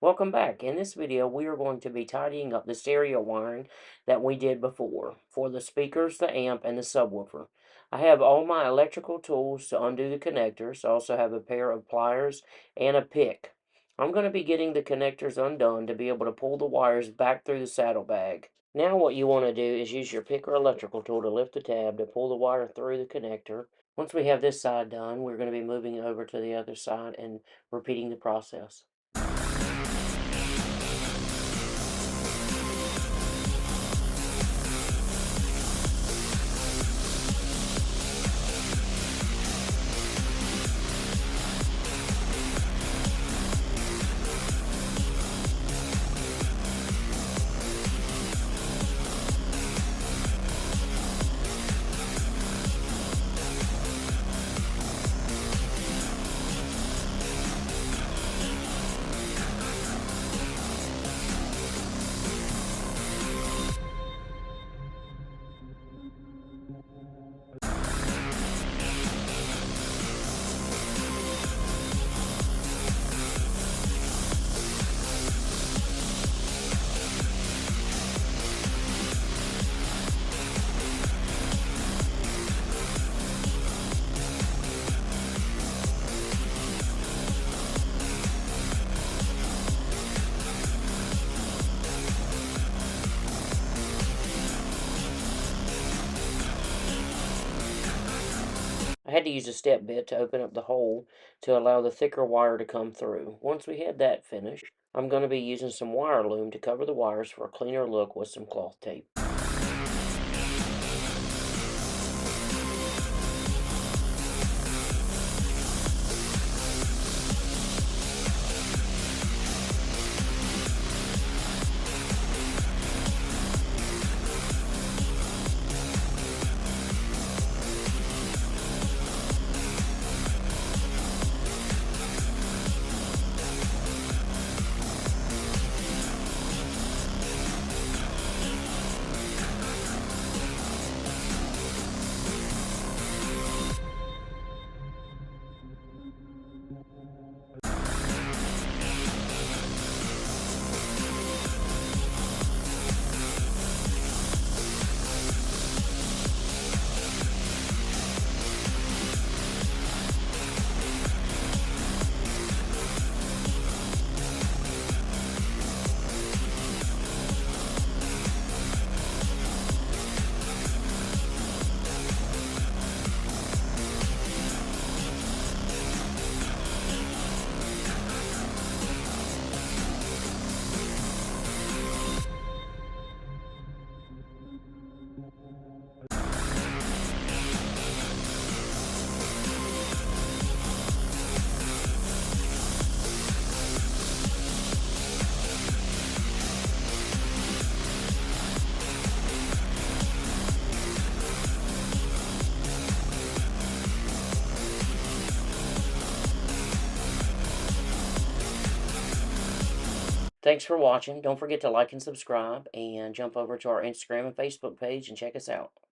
Welcome back. In this video, we are going to be tidying up the stereo wiring that we did before for the speakers, the amp, and the subwoofer. I have all my electrical tools to undo the connectors. I also have a pair of pliers and a pick. I'm going to be getting the connectors undone to be able to pull the wires back through the saddlebag. Now what you want to do is use your pick or electrical tool to lift the tab to pull the wire through the connector. Once we have this side done, we're going to be moving over to the other side and repeating the process. I had to use a step bit to open up the hole to allow the thicker wire to come through. Once we had that finished, I'm going to be using some wire loom to cover the wires for a cleaner look with some cloth tape. Thanks for watching. Don't forget to like and subscribe and jump over to our Instagram and Facebook page and check us out.